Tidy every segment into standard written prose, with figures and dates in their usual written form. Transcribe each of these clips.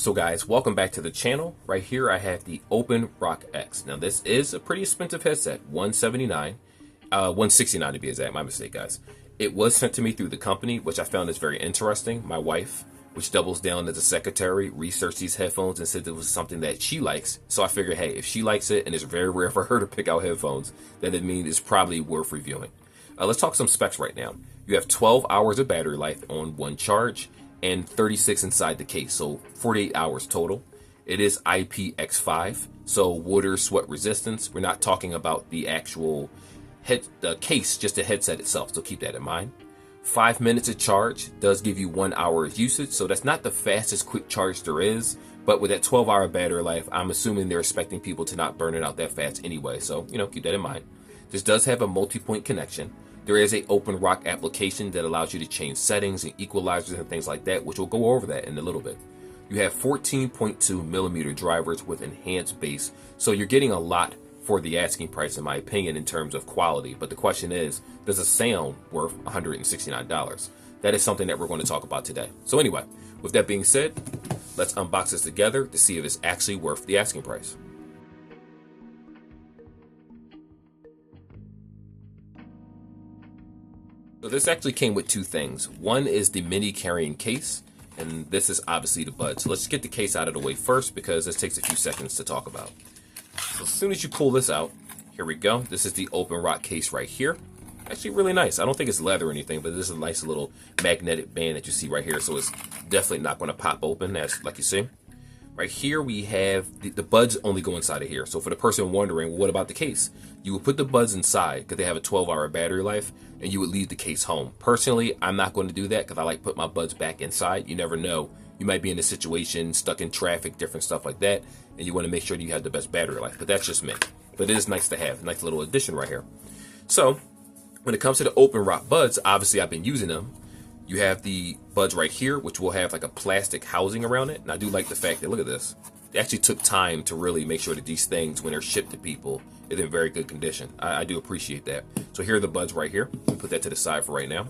So guys, welcome back to the channel. Right here I have the OpenRock X. Now this is a pretty expensive headset, $169 to be exact. My mistake, guys. It was sent to me through the company, which I found is very interesting. My wife, which doubles down as a secretary, researched these headphones and said it was something that she likes. So I figured, hey, if she likes it and it's very rare for her to pick out headphones, then it means it's probably worth reviewing. Let's talk some specs right now. You have 12 hours of battery life on one charge and 36 inside the case, so 48 hours total. It is IPX5, so water sweat resistance. We're not talking about the actual case, just the headset itself, so keep that in mind. 5 minutes of charge does give you 1 hour of usage, so that's not the fastest quick charge there is, but with that 12-hour battery life, I'm assuming they're expecting people to not burn it out that fast anyway, so keep that in mind. This does have a multi-point connection. There is a OpenRock application that allows you to change settings and equalizers and things like that, which we'll go over that in a little bit. You have 14.2 millimeter drivers with enhanced bass, so you're getting a lot for the asking price, in my opinion, in terms of quality. But the question is, does a sound worth $169? That is something that we're going to talk about today. So anyway, with that being said, let's unbox this together to see if it's actually worth the asking price. So this actually came with two things. One is the mini carrying case, and this is obviously the buds. So let's get the case out of the way first because this takes a few seconds to talk about. So as soon as you pull this out, here we go. This is the OpenRock case right here. Actually really nice. I don't think it's leather or anything, but this is a nice little magnetic band that you see right here. So it's definitely not going to pop open, as like you see. Right here we have the buds only go inside of here. So for the person wondering, what about the case? You would put the buds inside because they have a 12-hour battery life, and you would leave the case home. Personally, I'm not going to do that because I like put my buds back inside. You never know. You might be in a situation, stuck in traffic, different stuff like that, and you want to make sure that you have the best battery life. But that's just me. But it is nice to have. Nice little addition right here. So when it comes to the OpenRock buds, obviously I've been using them. You have the buds right here, which will have like a plastic housing around it. And I do like the fact that, look at this. They actually took time to really make sure that these things, when they're shipped to people, is in very good condition. I do appreciate that. So here are the buds right here. Let me put that to the side for right now.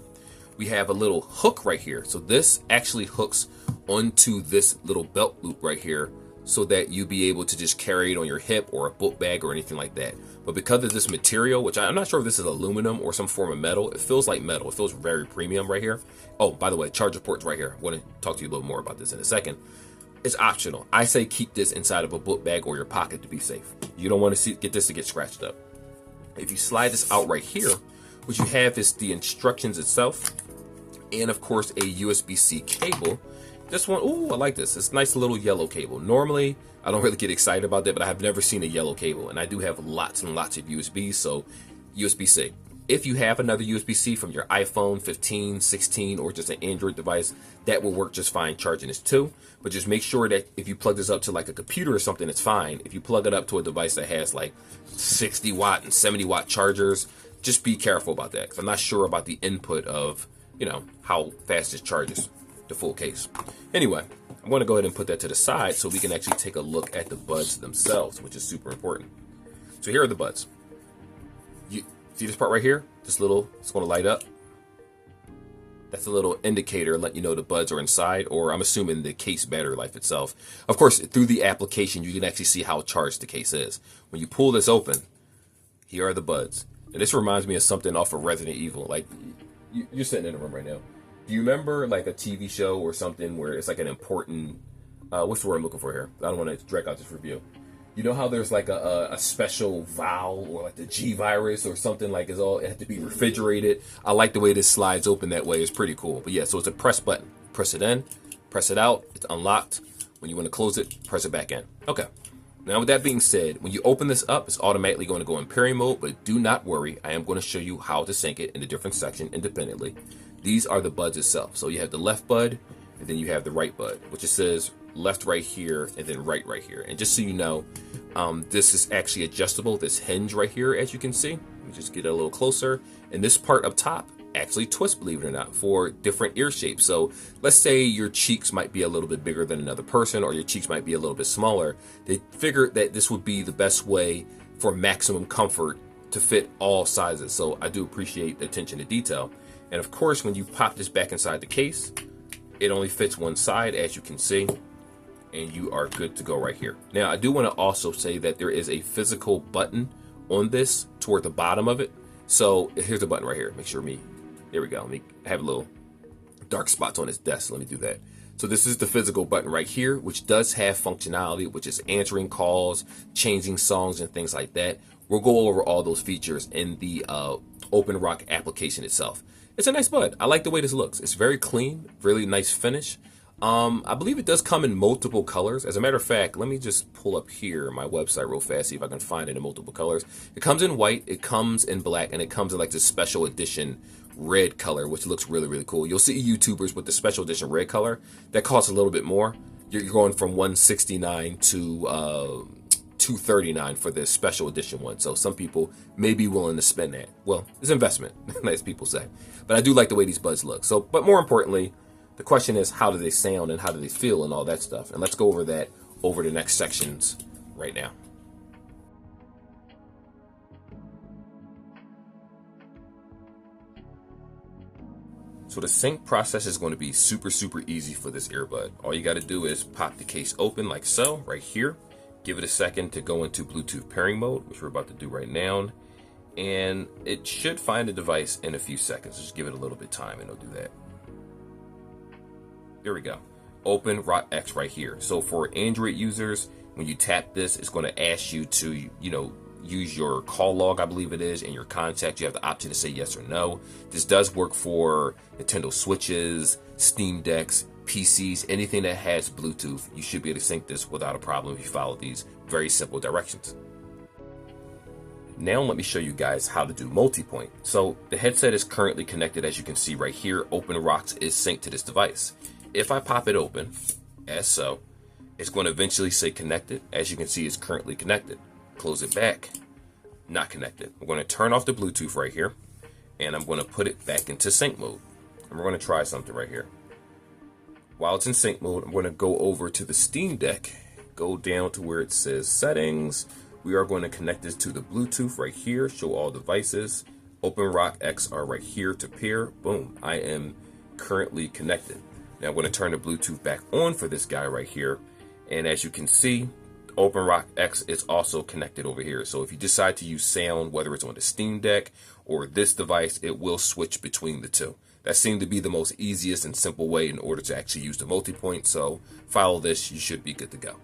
We have a little hook right here. So this actually hooks onto this little belt loop right here so that you'll be able to just carry it on your hip or a book bag or anything like that. But because of this material, which I'm not sure if this is aluminum or some form of metal, it feels like metal. It feels very premium right here. Oh, by the way, charger port's right here. I want to talk to you a little more about this in a second. It's optional. I say keep this inside of a book bag or your pocket to be safe. You don't want to get this to get scratched up. If you slide this out right here, what you have is the instructions itself, and of course a USB-C cable. This one, ooh, I like this. It's a nice little yellow cable. Normally, I don't really get excited about that, but I have never seen a yellow cable, and I do have lots and lots of USBs, so USB-C. If you have another USB-C from your iPhone 15, 16, or just an Android device, that will work just fine charging this too. But just make sure that if you plug this up to like a computer or something, it's fine. If you plug it up to a device that has like 60 watt and 70 watt chargers, just be careful about that, because I'm not sure about the input of, how fast it charges the full case. Anyway, I'm going to go ahead and put that to the side so we can actually take a look at the buds themselves, which is super important. So here are the buds. You see this part right here? This little, it's going to light up. That's a little indicator letting you know the buds are inside, or I'm assuming the case battery life itself. Of course, through the application, you can actually see how charged the case is. When you pull this open, here are the buds. And this reminds me of something off of Resident Evil. Like, you're sitting in a room right now. Do you remember like a TV show or something where it's like an important, what's the word I'm looking for here? I don't want to drag out this review. You know how there's like a special vial or like the G virus or something, like it has to be refrigerated. I like the way this slides open that way. It's pretty cool. But yeah, so it's a press button. Press it in, press it out. It's unlocked. When you want to close it, press it back in. Okay. Now with that being said, when you open this up, it's automatically going to go in pairing mode, but do not worry. I am going to show you how to sync it in a different section independently. These are the buds itself. So you have the left bud, and then you have the right bud, which it says left right here, and then right here. And just so you know, this is actually adjustable, this hinge right here, as you can see. Let me just get it a little closer. And this part up top actually twists, believe it or not, for different ear shapes. So let's say your cheeks might be a little bit bigger than another person, or your cheeks might be a little bit smaller. They figured that this would be the best way for maximum comfort to fit all sizes. So I do appreciate the attention to detail. And of course, when you pop this back inside the case, it only fits one side, as you can see. and you are good to go right here. Now, I do want to also say that there is a physical button on this toward the bottom of it. So here's the button right here. Make sure there we go. Let me have a little dark spots on his desk. Let me do that. So this is the physical button right here, which does have functionality, which is answering calls, changing songs, and things like that. We'll go over all those features in the OpenRock application itself. It's a nice bud. I like the way this looks. It's very clean, really nice finish. I believe it does come in multiple colors. As a matter of fact, let me just pull up here my website real fast, see if I can find it in multiple colors. It comes in white, it comes in black, and it comes in like this special edition red color, which looks really, really cool. You'll see YouTubers with the special edition red color. That costs a little bit more. You're going from $169 to $239 for the special edition one. So some people may be willing to spend that. Well, it's investment, as people say. But I do like the way these buds look. So, but more importantly, the question is, how do they sound and how do they feel and all that stuff? And let's go over that over the next sections right now. So the sync process is going to be super, super easy for this earbud. All you got to do is pop the case open like so, right here. Give it a second to go into Bluetooth pairing mode, which we're about to do right now. And it should find the device in a few seconds. Just give it a little bit of time and it'll do that. There we go. OpenRock X right here. So for Android users, when you tap this, it's going to ask you to, use your call log, I believe it is, and your contact. You have the option to say yes or no. This does work for Nintendo Switches, Steam Decks, PCs, anything that has Bluetooth. You should be able to sync this without a problem if you follow these very simple directions. Now let me show you guys how to do multipoint. So the headset is currently connected, as you can see right here. OpenRock is synced to this device. If I pop it open, as so, it's going to eventually say connected. As you can see, it's currently connected. Close it back, not connected. I'm going to turn off the Bluetooth right here, and I'm going to put it back into sync mode. And we're going to try something right here. While it's in sync mode, I'm going to go over to the Steam Deck, go down to where it says settings. We are going to connect this to the Bluetooth right here, show all devices. OpenRock X are right here to pair. Boom, I am currently connected. Now I'm going to turn the Bluetooth back on for this guy right here. And as you can see, OpenRock X is also connected over here. So if you decide to use sound, whether it's on the Steam Deck or this device, it will switch between the two. That seemed to be the most easiest and simple way in order to actually use the multipoint. So follow this, you should be good to go.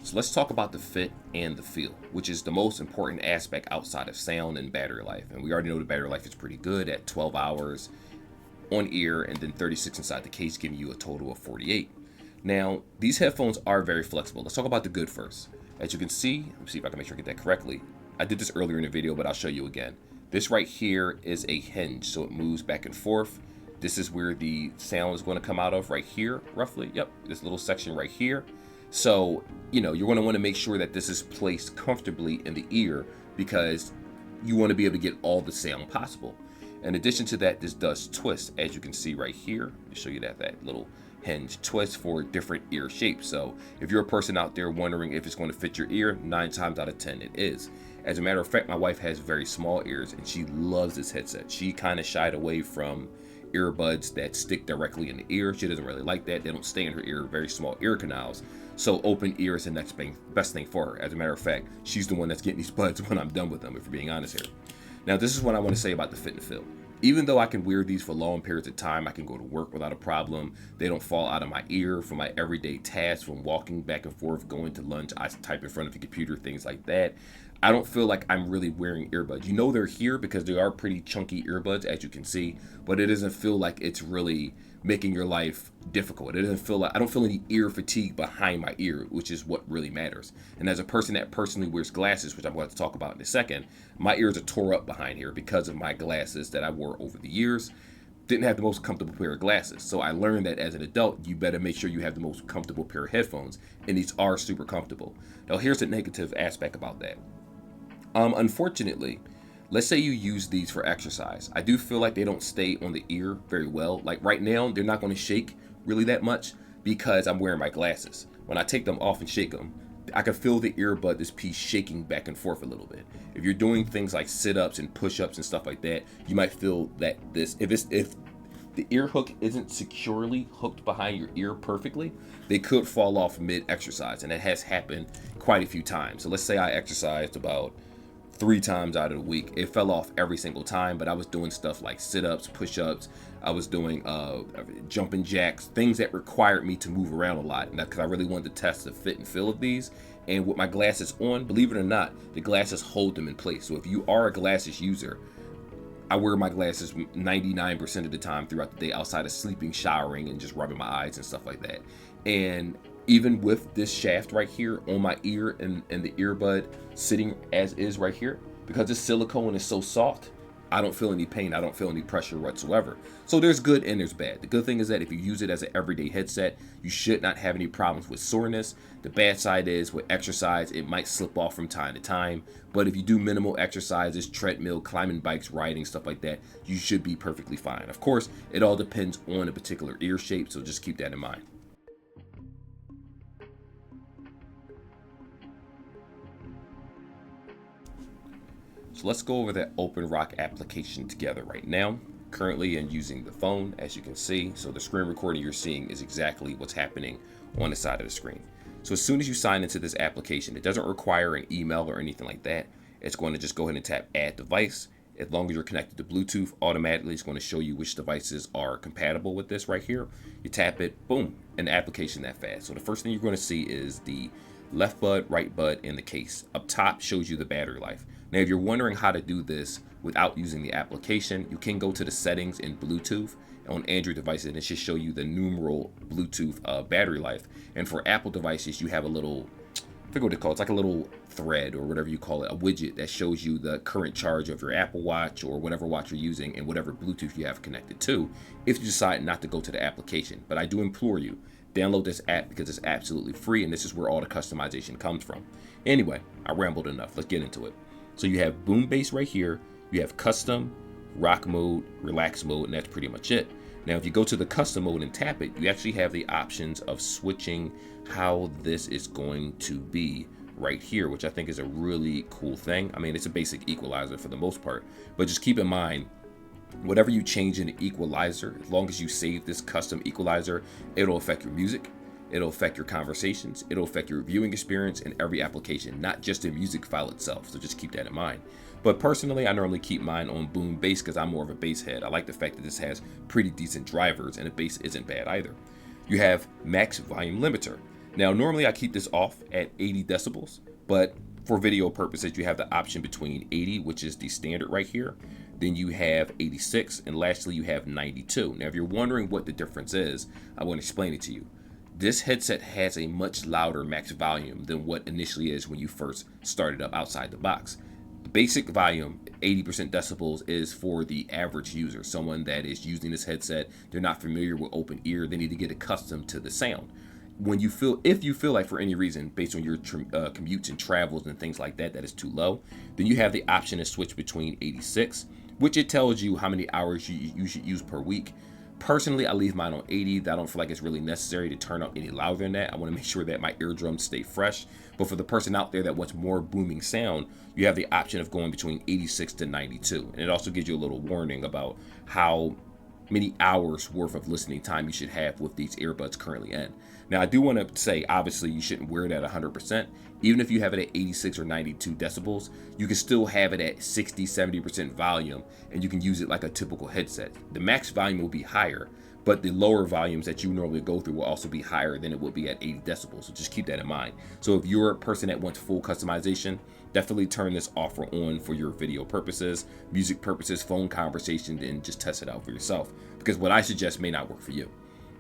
So let's talk about the fit and the feel, which is the most important aspect outside of sound and battery life. And we already know the battery life is pretty good at 12 hours on ear and then 36 inside the case, giving you a total of 48. Now, these headphones are very flexible. Let's talk about the good first. As you can see, let me see if I can make sure I get that correctly. I did this earlier in the video, but I'll show you again. This right here is a hinge, so it moves back and forth. This is where the sound is going to come out of right here, roughly. Yep, this little section right here. So, you're going to want to make sure that this is placed comfortably in the ear because you want to be able to get all the sound possible. In addition to that, this does twist, as you can see right here. Let me show you that little hinge twist for different ear shapes. So if you're a person out there wondering if it's going to fit your ear, 9 times out of 10 it is. As a matter of fact, my wife has very small ears and she loves this headset. She kind of shied away from earbuds that stick directly in the ear. She doesn't really like that. They don't stay in her ear, very small ear canals. So open ear is the next best thing for her. As a matter of fact, she's the one that's getting these buds when I'm done with them, if we're being honest here. Now, this is what I want to say about the fit and feel. Even though I can wear these for long periods of time, I can go to work without a problem. They don't fall out of my ear for my everyday tasks, from walking back and forth, going to lunch, I type in front of the computer, things like that. I don't feel like I'm really wearing earbuds. They're here because they are pretty chunky earbuds, as you can see, but it doesn't feel like it's really making your life difficult. It doesn't feel like, I don't feel any ear fatigue behind my ear, which is what really matters. And as a person that personally wears glasses, which I'm going to talk about in a second, my ears are tore up behind here because of my glasses that I wore over the years. Didn't have the most comfortable pair of glasses. So I learned that as an adult, you better make sure you have the most comfortable pair of headphones. And these are super comfortable. Now here's the negative aspect about that. Unfortunately, let's say you use these for exercise. I do feel like they don't stay on the ear very well. Like right now, they're not going to shake really that much because I'm wearing my glasses. When I take them off and shake them, I could feel the earbud, this piece shaking back and forth a little bit. If you're doing things like sit-ups and push-ups and stuff like that, you might feel that if the ear hook isn't securely hooked behind your ear perfectly, they could fall off mid-exercise, and it has happened quite a few times. So let's say I exercised about 3 times out of the week. It fell off every single time, but I was doing stuff like sit-ups, push-ups. I was doing jumping jacks, things that required me to move around a lot, because I really wanted to test the fit and feel of these. And with my glasses on, believe it or not, the glasses hold them in place. So if you are a glasses user, I wear my glasses 99% of the time throughout the day, outside of sleeping, showering, and just rubbing my eyes and stuff like that. And even with this shaft right here on my ear and the earbud sitting as is right here, because this silicone is so soft, I don't feel any pain. I don't feel any pressure whatsoever. So there's good and there's bad. The good thing is that if you use it as an everyday headset, you should not have any problems with soreness. The bad side is with exercise, it might slip off from time to time. But if you do minimal exercises, treadmill, climbing bikes, riding, stuff like that, you should be perfectly fine. Of course, it all depends on a particular ear shape, so just keep that in mind. So let's go over that OpenRock application together right now. Currently I'm using the phone, as you can see. So the screen recording you're seeing is exactly what's happening on the side of the screen. So as soon as you sign into this application, it doesn't require an email or anything like that. It's going to just go ahead and tap Add Device. As long as you're connected to Bluetooth, automatically it's going to show you which devices are compatible with this right here. You tap it, boom, and the application that fast. So the first thing you're going to see is the left bud, right bud, and the case. Up top shows you the battery life. Now, if you're wondering how to do this without using the application, you can go to the settings in Bluetooth on Android devices, and it should show you the numeral Bluetooth battery life. And for Apple devices, you have a little, I forget what they call it, it's like a little thread or whatever you call it, a widget that shows you the current charge of your Apple Watch or whatever watch you're using and whatever Bluetooth you have connected to, if you decide not to go to the application. But I do implore you, download this app because it's absolutely free, and this is where all the customization comes from. Anyway, I rambled enough. Let's get into it. So you have boom bass right here, you have custom, rock mode, relax mode, and that's pretty much it. Now, if you go to the custom mode and tap it, you actually have the options of switching how this is going to be right here, which I think is a really cool thing. I mean, it's a basic equalizer for the most part, but just keep in mind, whatever you change in the equalizer, as long as you save this custom equalizer, it'll affect your music. It'll affect your conversations. It'll affect your viewing experience in every application, not just the music file itself. So just keep that in mind. But personally, I normally keep mine on boom bass because I'm more of a bass head. I like the fact that this has pretty decent drivers and the bass isn't bad either. You have max volume limiter. Now, normally I keep this off at 80 decibels, but for video purposes, you have the option between 80, which is the standard right here. Then you have 86, and lastly, you have 92. Now, if you're wondering what the difference is, I want to explain it to you. This headset has a much louder max volume than what initially is when you first started up outside the box. The basic volume, 80% decibels, is for the average user, someone that is using this headset. They're not familiar with open ear. They need to get accustomed to the sound. If you feel like for any reason, based on your commutes and travels and things like that, that is too low, then you have the option to switch between 86, which it tells you how many hours you should use per week. Personally, I leave mine on 80. I don't feel like it's really necessary to turn up any louder than that. I want to make sure that my eardrums stay fresh. But for the person out there that wants more booming sound, you have the option of going between 86 to 92. And it also gives you a little warning about how many hours worth of listening time you should have with these earbuds currently in. Now, I do want to say, obviously, you shouldn't wear it at 100%. Even if you have it at 86 or 92 decibels, you can still have it at 60, 70% volume, and you can use it like a typical headset. The max volume will be higher, but the lower volumes that you normally go through will also be higher than it would be at 80 decibels. So just keep that in mind. So if you're a person that wants full customization, definitely turn this off or on for your video purposes, music purposes, phone conversations, and just test it out for yourself, because what I suggest may not work for you.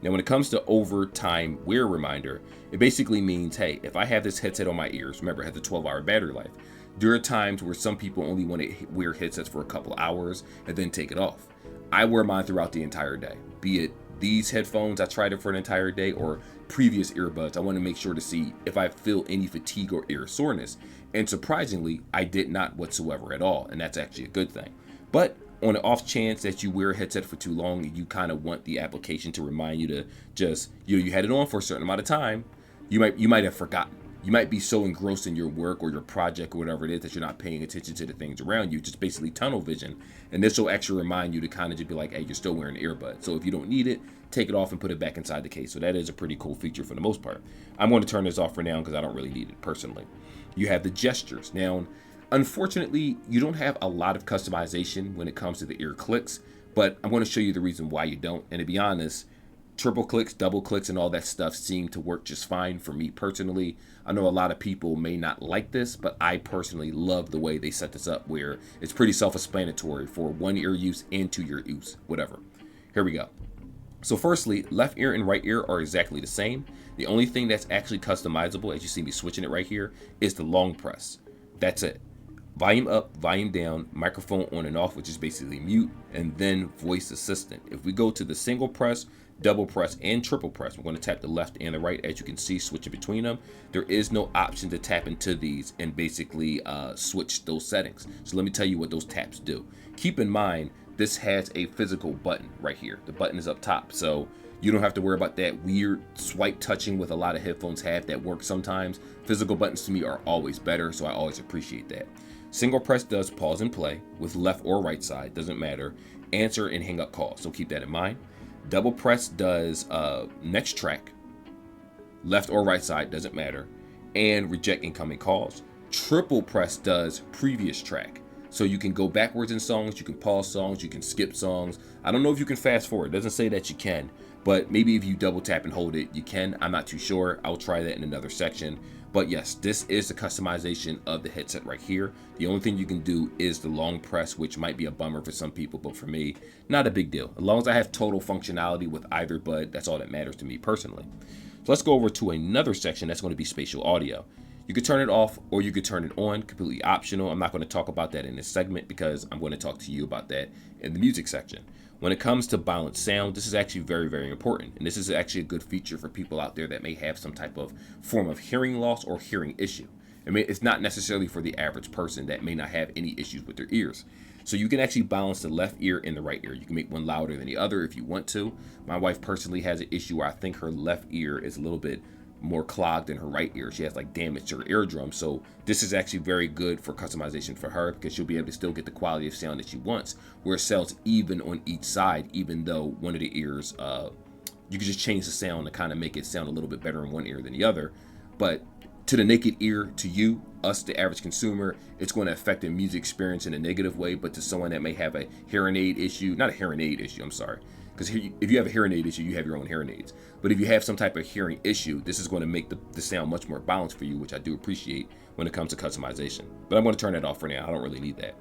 Now, when it comes to overtime wear reminder, it basically means, hey, if I have this headset on my ears, remember it has a 12-hour battery life. There are times where some people only want to wear headsets for a couple hours and then take it off. I wear mine throughout the entire day, be it these headphones, I tried it for an entire day, or previous earbuds. I want to make sure to see if I feel any fatigue or ear soreness. And surprisingly, I did not whatsoever at all. And that's actually a good thing. But on the off chance that you wear a headset for too long and you kind of want the application to remind you to just, you had it on for a certain amount of time, you might have forgotten. you might be so engrossed in your work or your project or whatever it is that you're not paying attention to the things around you, just basically tunnel vision. And this will actually remind you to kind of just be like, hey, you're still wearing earbuds. So if you don't need it, take it off and put it back inside the case. So that is a pretty cool feature for the most part. I'm going to turn this off for now because I don't really need it personally. You have the gestures. Now, unfortunately, you don't have a lot of customization when it comes to the ear clicks, but I'm going to show you the reason why you don't. And to be honest, triple clicks, double clicks, and all that stuff seem to work just fine for me personally. I know a lot of people may not like this, but I personally love the way they set this up where it's pretty self-explanatory for one ear use and two ear use, whatever. Here we go. So firstly, left ear and right ear are exactly the same. The only thing that's actually customizable, as you see me switching it right here, is the long press. That's it. Volume up, volume down, microphone on and off, which is basically mute, and then voice assistant. If we go to the single press, double press, and triple press, we're going to tap the left and the right. As you can see, switching between them, there is no option to tap into these and basically switch those settings. So let me tell you what those taps do. Keep in mind, this has a physical button right here. The button is up top, so you don't have to worry about that weird swipe touching with a lot of headphones have that work sometimes. Physical buttons to me are always better, so I always appreciate that. Single press does pause and play with left or right side, doesn't matter. Answer and hang up calls, so keep that in mind. Double press does next track, left or right side, doesn't matter, and reject incoming calls. Triple press does previous track. So you can go backwards in songs, you can pause songs, you can skip songs. I don't know if you can fast forward. It doesn't say that you can, but maybe if you double tap and hold it, you can. I'm not too sure. I'll try that in another section. But yes, this is the customization of the headset right here. The only thing you can do is the long press, which might be a bummer for some people, but for me, not a big deal. As long as I have total functionality with either bud, that's all that matters to me personally. So let's go over to another section that's going to be spatial audio. You could turn it off or you could turn it on, completely optional. I'm not going to talk about that in this segment because I'm going to talk to you about that in the music section. When it comes to balanced sound, this is actually very, very important. And this is actually a good feature for people out there that may have some type of form of hearing loss or hearing issue. I mean, it's not necessarily for the average person that may not have any issues with their ears. So you can actually balance the left ear and the right ear. You can make one louder than the other if you want to. My wife personally has an issue where I think her left ear is a little bit more clogged than her right ear. She has like damage to her eardrum. So this is actually very good for customization for her because she'll be able to still get the quality of sound that she wants, where it sounds even on each side, even though one of the ears, you can just change the sound to kind of make it sound a little bit better in one ear than the other. But to the naked ear, to you, us, the average consumer, it's going to affect the music experience in a negative way. But to someone that may have a hearing aid issue, not a hearing aid issue, I'm sorry, because if you have a hearing aid issue, you have your own hearing aids. But if you have some type of hearing issue, this is going to make the sound much more balanced for you, which I do appreciate when it comes to customization. But I'm going to turn that off for now. I don't really need that.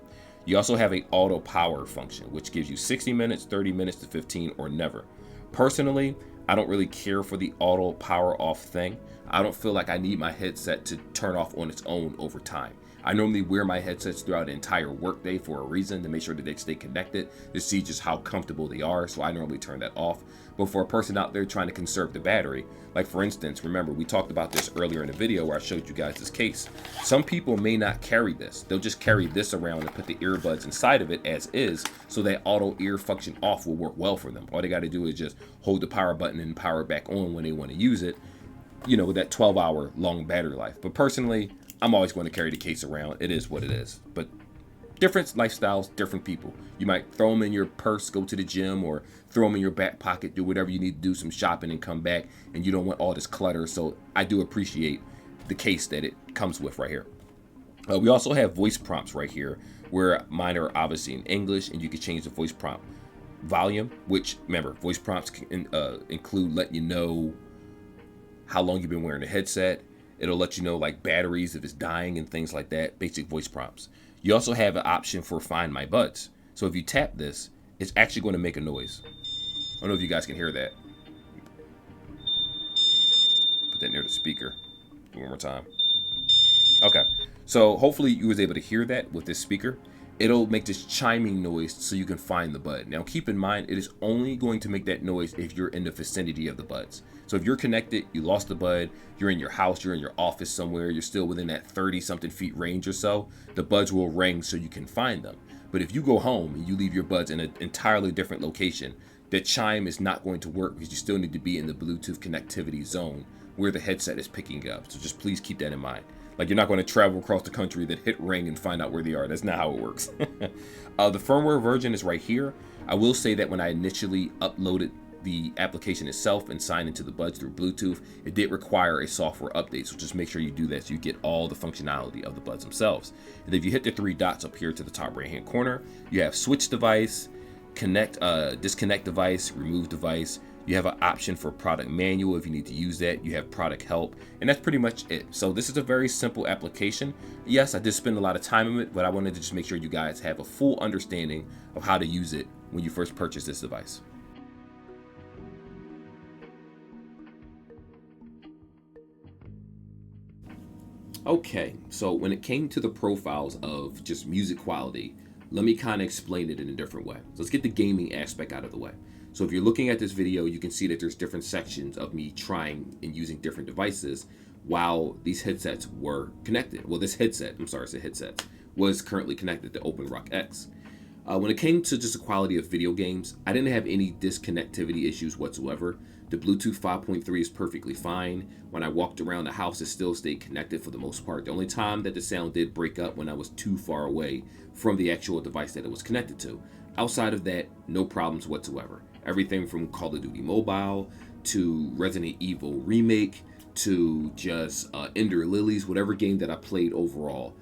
You also have a auto power function, which gives you 60 minutes, 30 minutes to 15, or never. Personally, I don't really care for the auto power off thing. I don't feel like I need my headset to turn off on its own over time. I normally wear my headsets throughout the entire workday for a reason, to make sure that they stay connected, to see just how comfortable they are, so I normally turn that off. But for a person out there trying to conserve the battery, like for instance, remember we talked about this earlier in the video where I showed you guys this case. Some people may not carry this. They'll just carry this around and put the earbuds inside of it as is, so that auto ear function off will work well for them. All they got to do is just hold the power button and power it back on when they want to use it, you know, with that 12-hour long battery life. But personally, I'm always going to carry the case around. It is what it is. But different lifestyles, different people. You might throw them in your purse, go to the gym, or throw them in your back pocket, do whatever you need to do, some shopping and come back, and you don't want all this clutter. So I do appreciate the case that it comes with right here. We also have voice prompts right here, where mine are obviously in English, and you can change the voice prompt volume, which, remember, voice prompts can include letting you know how long you've been wearing the headset. It'll let you know like batteries if it's dying and things like that, basic voice prompts. You also have an option for Find My Buds. So if you tap this, it's actually going to make a noise. I don't know if you guys can hear that. Put that near the speaker. One more time. Okay. So hopefully you was able to hear that with this speaker. It'll make this chiming noise so you can find the bud. Now keep in mind, it is only going to make that noise if you're in the vicinity of the buds. So if you're connected, you lost the bud, you're in your house, you're in your office somewhere, you're still within that 30-something feet range or so, the buds will ring so you can find them. But if you go home and you leave your buds in an entirely different location, the chime is not going to work because you still need to be in the Bluetooth connectivity zone where the headset is picking up. So just please keep that in mind. Like, you're not going to travel across the country, then hit ring and find out where they are. That's not how it works. The firmware version is right here. I will say that when I initially uploaded the application itself and signed into the Buds through Bluetooth, it did require a software update. So just make sure you do that so you get all the functionality of the Buds themselves. And if you hit the three dots up here to the top right hand corner, you have switch device, connect, disconnect device, remove device. You have an option for product manual if you need to use that. You have product help, and that's pretty much it. So this is a very simple application. Yes, I did spend a lot of time on it, but I wanted to just make sure you guys have a full understanding of how to use it when you first purchase this device. Okay, so when it came to the profiles of just music quality, let me kind of explain it in a different way. So let's get the gaming aspect out of the way. So if you're looking at this video, you can see that there's different sections of me trying and using different devices while these headsets were connected. Well, this headset, I'm sorry, it's a headset, was currently connected to OpenRock X. When it came to just the quality of video games, I didn't have any disconnectivity issues whatsoever. The Bluetooth 5.3 is perfectly fine. When I walked around the house, it still stayed connected for the most part. The only time that the sound did break up when I was too far away from the actual device that it was connected to. Outside of that, no problems whatsoever. Everything from Call of Duty Mobile to Resident Evil Remake to just Ender Lilies, whatever game that I played overall,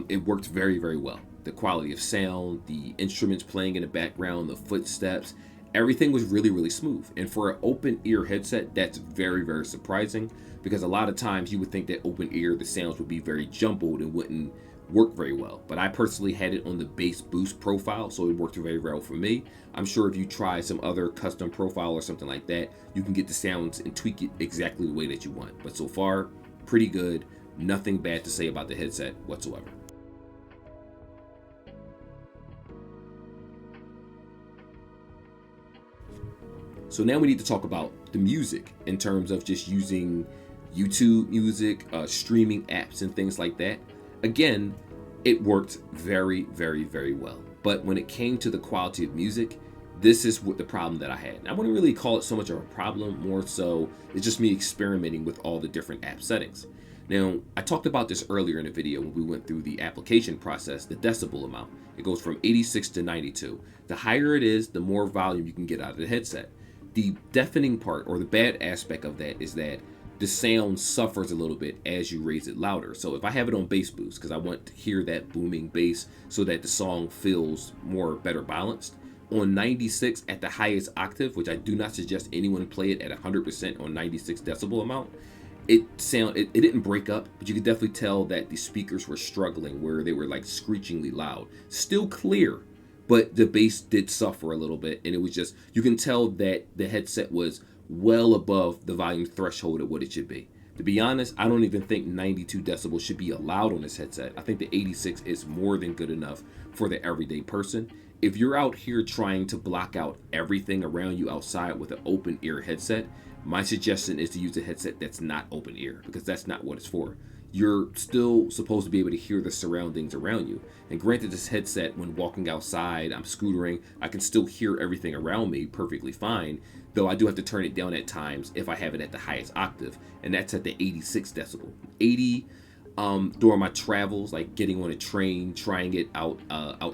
it worked very, very well. The quality of sound, the instruments playing in the background, the footsteps, everything was really, really smooth. And for an open ear headset, that's very, very surprising because a lot of times you would think that open ear, the sounds would be very jumbled and wouldn't work very well. But I personally had it on the bass boost profile, so it worked very well for me. I'm sure if you try some other custom profile or something like that, you can get the sounds and tweak it exactly the way that you want. But so far, pretty good. Nothing bad to say about the headset whatsoever. So now we need to talk about the music in terms of just using YouTube music, streaming apps and things like that. Again, it worked very, very, very well. But when it came to the quality of music, this is what the problem that I had. And I wouldn't really call it so much of a problem, more so it's just me experimenting with all the different app settings. Now, I talked about this earlier in the video when we went through the application process, the decibel amount. It goes from 86 to 92. The higher it is, the more volume you can get out of the headset. The deafening part, or the bad aspect of that, is that the sound suffers a little bit as you raise it louder. So if I have it on bass boost, because I want to hear that booming bass so that the song feels better balanced, on 96 at the highest octave, which I do not suggest anyone play it at 100% on 96 decibel amount, it didn't break up, but you could definitely tell that the speakers were struggling, where they were like screechingly loud. Still clear, but the bass did suffer a little bit, and it was just, you can tell that the headset was well above the volume threshold of what it should be. To be honest, I don't even think 92 decibels should be allowed on this headset. I think the 86 is more than good enough for the everyday person. If you're out here trying to block out everything around you outside with an open ear headset, my suggestion is to use a headset that's not open ear, because that's not what it's for. You're still supposed to be able to hear the surroundings around you. And granted, this headset, when walking outside, I'm scootering, I can still hear everything around me perfectly fine, though I do have to turn it down at times if I have it at the highest octave, and that's at the 86 decibel. 80 during my travels, like getting on a train, trying it out.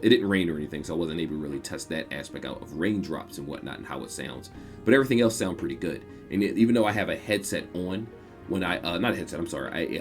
It didn't rain or anything, so I wasn't able to really test that aspect out of raindrops and whatnot and how it sounds. But everything else sounded pretty good. And even though I have a headset on, when I not a headset, I'm sorry,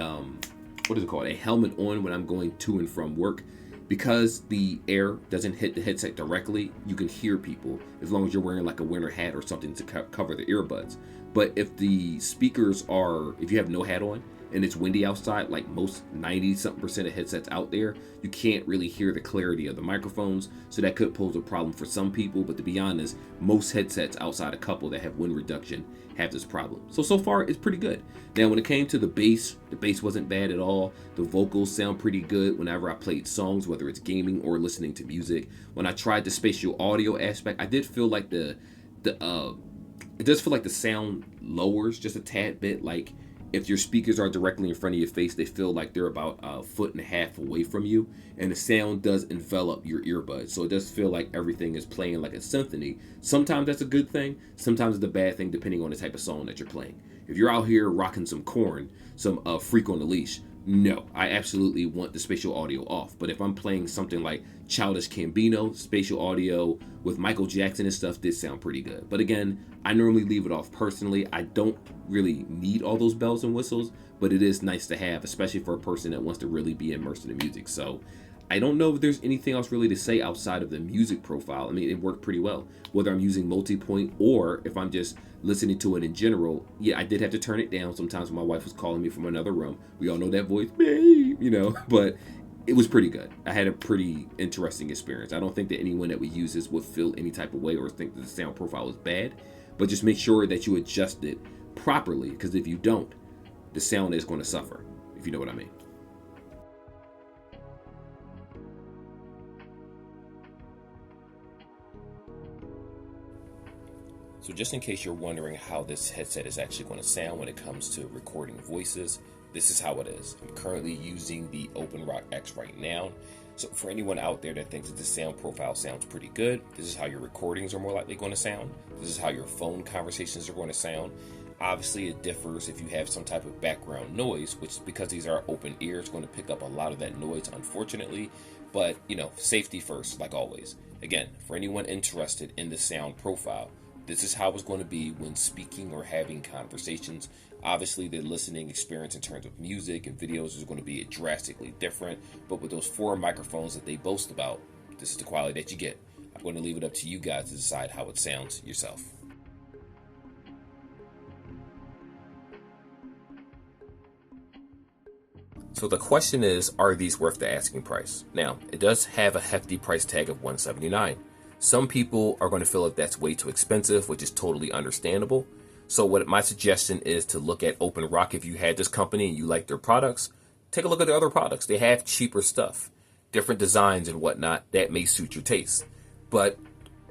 what is it called? A helmet on when I'm going to and from work. Because the air doesn't hit the headset directly, you can hear people as long as you're wearing like a winter hat or something to cover the earbuds. But if the speakers are, if you have no hat on and it's windy outside, like most 90-something% of headsets out there, you can't really hear the clarity of the microphones. So that could pose a problem for some people. But to be honest, most headsets outside a couple that have wind reduction have this problem. So far, it's pretty good. Now, when it came to the bass wasn't bad at all. The vocals sound pretty good whenever I played songs, whether it's gaming or listening to music. When I tried the spatial audio aspect, I did feel like it does feel like the sound lowers just a tad bit. Like If your speakers are directly in front of your face, they feel like they're about a foot and a half away from you, and the sound does envelop your earbuds. So it does feel like everything is playing like a symphony. Sometimes that's a good thing, sometimes it's a bad thing depending on the type of song that you're playing. If you're out here rocking some Korn, some Freak on the Leash, no, I absolutely want the spatial audio off. But if I'm playing something like Childish Gambino, spatial audio with Michael Jackson and stuff, did sound pretty good. But again, I normally leave it off personally. I don't really need all those bells and whistles, but it is nice to have, especially for a person that wants to really be immersed in the music. So I don't know if there's anything else really to say outside of the music profile. I mean, it worked pretty well. Whether I'm using multipoint or if I'm just listening to it in general, yeah, I did have to turn it down sometimes when my wife was calling me from another room. We all know that voice, babe, but it was pretty good. I had a pretty interesting experience. I don't think that anyone that would use this would feel any type of way or think that the sound profile is bad, but just make sure that you adjust it properly, because if you don't, the sound is going to suffer, if you know what I mean. So just in case you're wondering how this headset is actually going to sound when it comes to recording voices, this is how it is. I'm currently using the OpenRock X right now. So for anyone out there that thinks that the sound profile sounds pretty good, this is how your recordings are more likely going to sound. This is how your phone conversations are going to sound. Obviously, it differs if you have some type of background noise, which, because these are open ears, going to pick up a lot of that noise, unfortunately. But, safety first, like always. Again, for anyone interested in the sound profile, this is how it's going to be when speaking or having conversations. Obviously, the listening experience in terms of music and videos is going to be drastically different. But with those 4 microphones that they boast about, this is the quality that you get. I'm going to leave it up to you guys to decide how it sounds yourself. So the question is, are these worth the asking price? Now, it does have a hefty price tag of $179. Some people are going to feel like that's way too expensive, which is totally understandable. So what my suggestion is to look at OpenRock. If you had this company and you like their products, take a look at their other products. They have cheaper stuff, different designs and whatnot that may suit your taste. But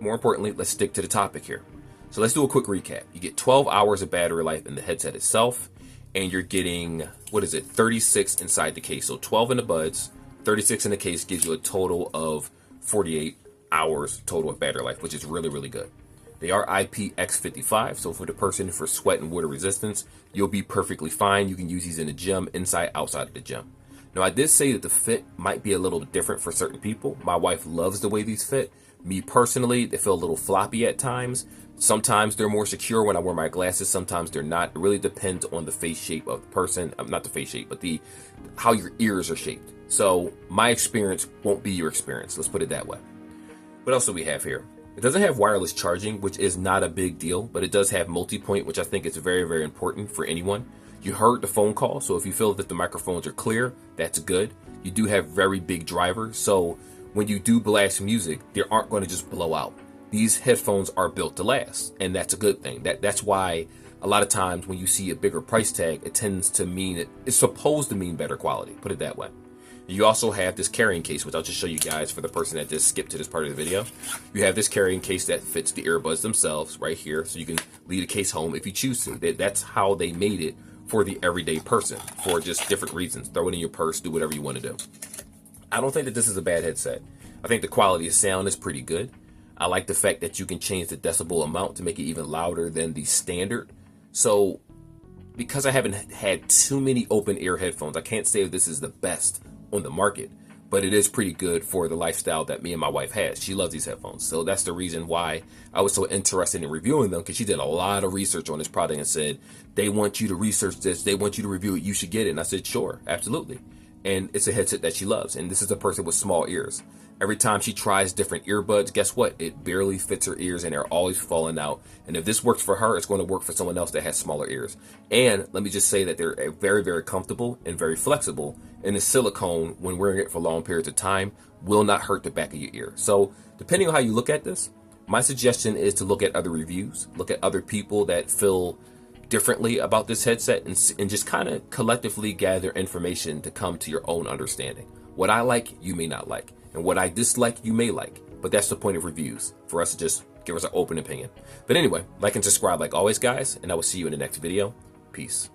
more importantly, let's stick to the topic here. So let's do a quick recap. You get 12 hours of battery life in the headset itself, and you're getting, 36 inside the case. So 12 in the buds, 36 in the case gives you a total of 48 hours total of battery life, which is really, really good. They are IPX55, so for the person for sweat and water resistance, you'll be perfectly fine. You can use these in the gym, inside, outside of the gym. Now, I did say that the fit might be a little different for certain people. My wife loves the way these fit. Me personally, they feel a little floppy at times. Sometimes they're more secure when I wear my glasses. Sometimes they're not. It really depends on the face shape of the person. Not the face shape, but how your ears are shaped. So my experience won't be your experience. Let's put it that way. What else do we have here? It doesn't have wireless charging, which is not a big deal, but it does have multipoint, which I think is very, very important for anyone. You heard the phone call, so if you feel that the microphones are clear, that's good. You do have very big drivers, so when you do blast music, they aren't going to just blow out. These headphones are built to last, and that's a good thing. That's why a lot of times when you see a bigger price tag, it tends to mean it's supposed to mean better quality, put it that way. You also have this carrying case, which I'll just show you guys for the person that just skipped to this part of the video. You have this carrying case that fits the earbuds themselves right here, so you can leave the case home if you choose to. That's how they made it for the everyday person, for just different reasons. Throw it in your purse, do whatever you want to do. I don't think that this is a bad headset. I think the quality of sound is pretty good. I like the fact that you can change the decibel amount to make it even louder than the standard. So because I haven't had too many open ear headphones, I can't say if this is the best on the market, but it is pretty good for the lifestyle that me and my wife has. She loves these headphones. So that's the reason why I was so interested in reviewing them, because she did a lot of research on this product and said, they want you to research this, they want you to review it, you should get it. And I said, sure, absolutely. And it's a headset that she loves. And this is a person with small ears. Every time she tries different earbuds, guess what? It barely fits her ears and they're always falling out. And if this works for her, it's going to work for someone else that has smaller ears. And let me just say that they're very, very comfortable and very flexible. And the silicone, when wearing it for long periods of time, will not hurt the back of your ear. So depending on how you look at this, my suggestion is to look at other reviews, look at other people that feel differently about this headset, and just kind of collectively gather information to come to your own understanding. What I like, you may not like. And what I dislike, you may like. But that's the point of reviews, for us to just give us an open opinion. But anyway, like and subscribe like always, guys, and I will see you in the next video. Peace.